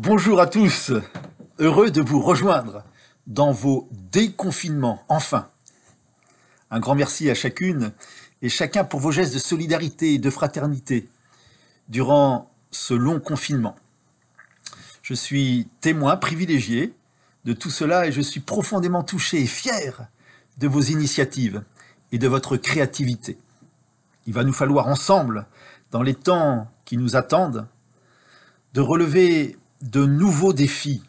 Bonjour à tous, heureux de vous rejoindre dans vos déconfinements, enfin. Un grand merci à chacune et chacun pour vos gestes de solidarité et de fraternité durant ce long confinement. Je suis témoin privilégié de tout cela et je suis profondément touché et fier de vos initiatives et de votre créativité. Il va nous falloir ensemble, dans les temps qui nous attendent, de relever de nouveaux défis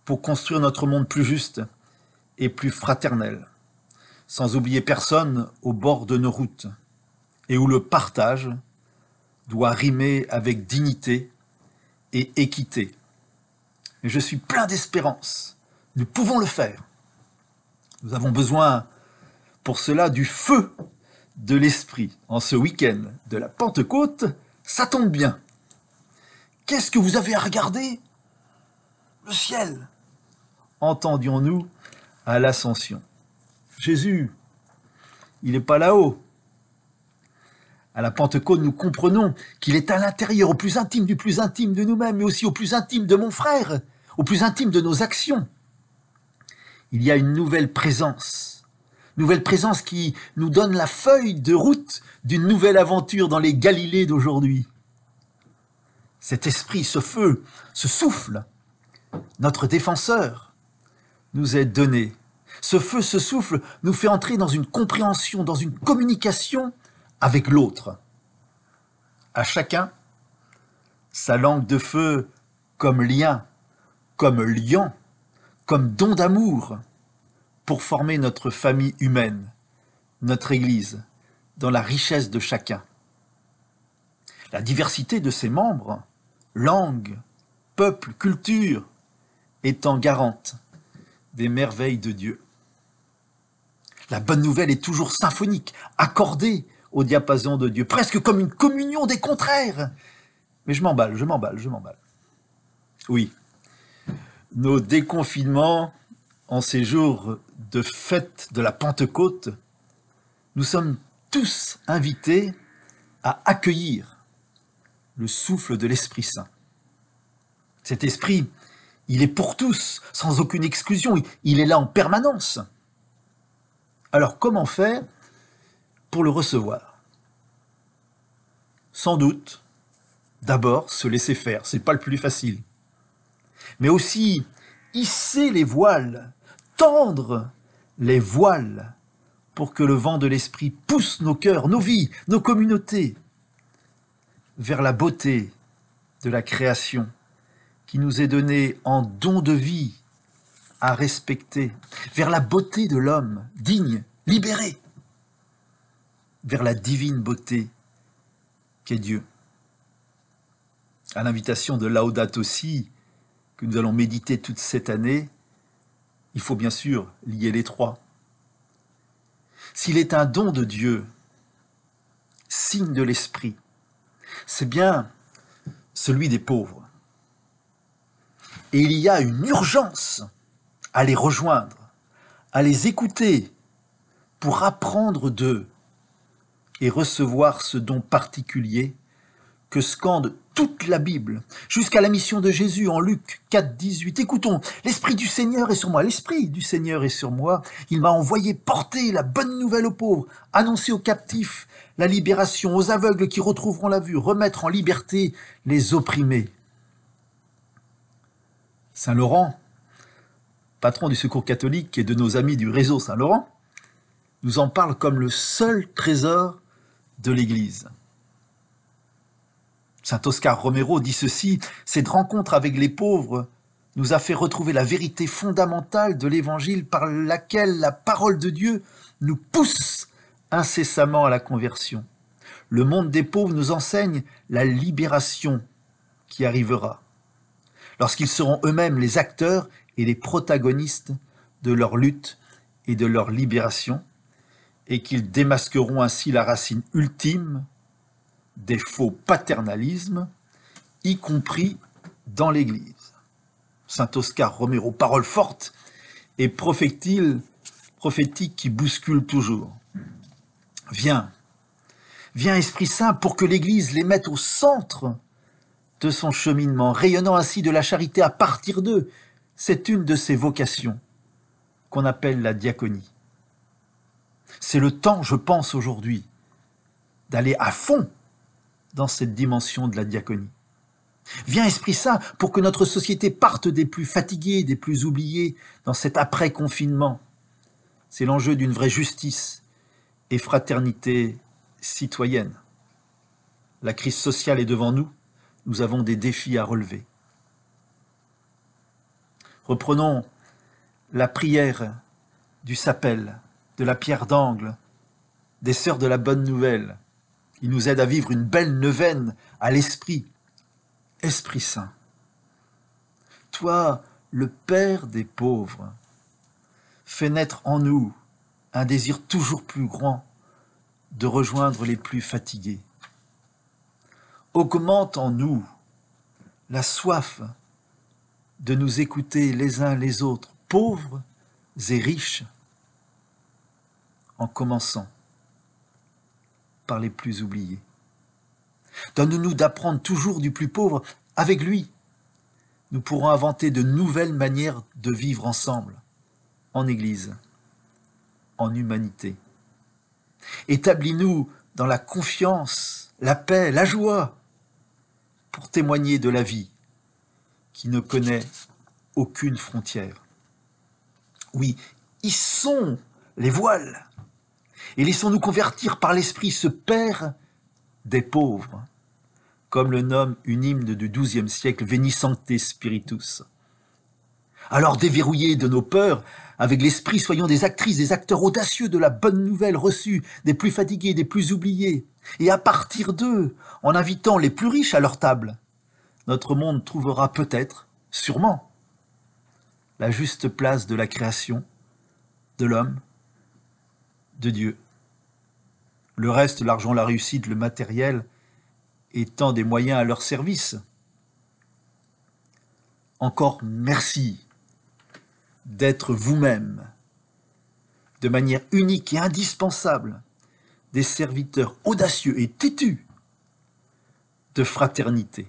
pour construire notre monde plus juste et plus fraternel, sans oublier personne au bord de nos routes, et où le partage doit rimer avec dignité et équité. Mais je suis plein d'espérance. Nous pouvons le faire. Nous avons besoin pour cela du feu de l'esprit. En ce week-end de la Pentecôte, ça tombe bien. Qu'est-ce que vous avez à regarder? Le ciel. Entendions-nous à l'Ascension. Jésus, il n'est pas là-haut. À la Pentecôte, nous comprenons qu'il est à l'intérieur, au plus intime du plus intime de nous-mêmes, mais aussi au plus intime de mon frère, au plus intime de nos actions. Il y a une nouvelle présence qui nous donne la feuille de route d'une nouvelle aventure dans les Galilées d'aujourd'hui. Cet esprit, ce feu, ce souffle, notre défenseur, nous est donné. Ce feu, ce souffle nous fait entrer dans une compréhension, dans une communication avec l'autre. À chacun, sa langue de feu comme lien, comme liant, comme don d'amour pour former notre famille humaine, notre Église, dans la richesse de chacun. La diversité de ses membres, langue, peuple, culture, étant garante des merveilles de Dieu. La bonne nouvelle est toujours symphonique, accordée au diapason de Dieu, presque comme une communion des contraires. Mais je m'emballe. Oui, nos déconfinements en ces jours de fête de la Pentecôte, nous sommes tous invités à accueillir le souffle de l'Esprit Saint. Cet esprit, il est pour tous, sans aucune exclusion, il est là en permanence. Alors comment faire pour le recevoir? Sans doute, d'abord se laisser faire, c'est pas le plus facile. Mais aussi hisser les voiles, tendre les voiles pour que le vent de l'esprit pousse nos cœurs, nos vies, nos communautés vers la beauté de la création qui nous est donnée en don de vie à respecter, vers la beauté de l'homme digne, libéré, vers la divine beauté qu'est Dieu. À l'invitation de Laudato Si, que nous allons méditer toute cette année, il faut bien sûr lier les trois. S'il est un don de Dieu, signe de l'esprit, c'est bien celui des pauvres. Et il y a une urgence à les rejoindre, à les écouter pour apprendre d'eux et recevoir ce don particulier que scande toute la Bible, jusqu'à la mission de Jésus en Luc 4, 18. Écoutons, l'Esprit du Seigneur est sur moi, l'Esprit du Seigneur est sur moi, il m'a envoyé porter la bonne nouvelle aux pauvres, annoncer aux captifs la libération, aux aveugles qui retrouveront la vue, remettre en liberté les opprimés. Saint Laurent, patron du Secours catholique et de nos amis du réseau Saint-Laurent, nous en parle comme le seul trésor de l'Église. Saint Oscar Romero dit ceci, « Cette rencontre avec les pauvres nous a fait retrouver la vérité fondamentale de l'Évangile par laquelle la parole de Dieu nous pousse incessamment à la conversion. Le monde des pauvres nous enseigne la libération qui arrivera, lorsqu'ils seront eux-mêmes les acteurs et les protagonistes de leur lutte et de leur libération, et qu'ils démasqueront ainsi la racine ultime des faux paternalismes, y compris dans l'Église. » Saint Oscar Romero, parole forte et prophétique qui bouscule toujours. Viens, Esprit Saint, pour que l'Église les mette au centre de son cheminement, rayonnant ainsi de la charité à partir d'eux. C'est une de ces vocations qu'on appelle la diaconie. C'est le temps, je pense aujourd'hui, d'aller à fond dans cette dimension de la diaconie. Viens Esprit Saint pour que notre société parte des plus fatigués, des plus oubliés dans cet après-confinement. C'est l'enjeu d'une vraie justice et fraternité citoyenne. La crise sociale est devant nous, nous avons des défis à relever. Reprenons la prière du Sapel, de la pierre d'angle, des sœurs de la bonne nouvelle. Il nous aide à vivre une belle neuvaine à l'Esprit. Esprit Saint, toi, le Père des pauvres, fais naître en nous un désir toujours plus grand de rejoindre les plus fatigués. Augmente en nous la soif de nous écouter les uns les autres, pauvres et riches, en commençant par les plus oubliés. Donne-nous d'apprendre toujours du plus pauvre avec lui. Nous pourrons inventer de nouvelles manières de vivre ensemble, en Église, en humanité. Établis-nous dans la confiance, la paix, la joie, pour témoigner de la vie qui ne connaît aucune frontière. Oui, hissons les voiles et laissons-nous convertir par l'Esprit ce Père des pauvres, comme le nomme une hymne du XIIe siècle, Veni Sancte Spiritus. Alors déverrouillés de nos peurs, avec l'Esprit, soyons des actrices, des acteurs audacieux de la bonne nouvelle reçue, des plus fatigués, des plus oubliés. Et à partir d'eux, en invitant les plus riches à leur table, notre monde trouvera peut-être, sûrement, la juste place de la création, de l'homme, de Dieu. Le reste, l'argent, la réussite, le matériel, étant des moyens à leur service. Encore merci d'être vous-même, de manière unique et indispensable, des serviteurs audacieux et têtus de fraternité.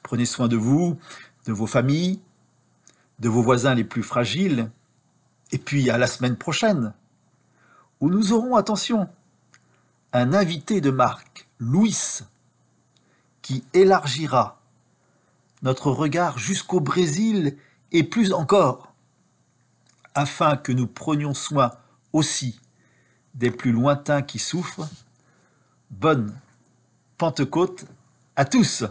Prenez soin de vous, de vos familles, de vos voisins les plus fragiles, et puis à la semaine prochaine, où nous aurons, attention, un invité de marque, Louis, qui élargira notre regard jusqu'au Brésil et plus encore, afin que nous prenions soin aussi des plus lointains qui souffrent. Bonne Pentecôte à tous!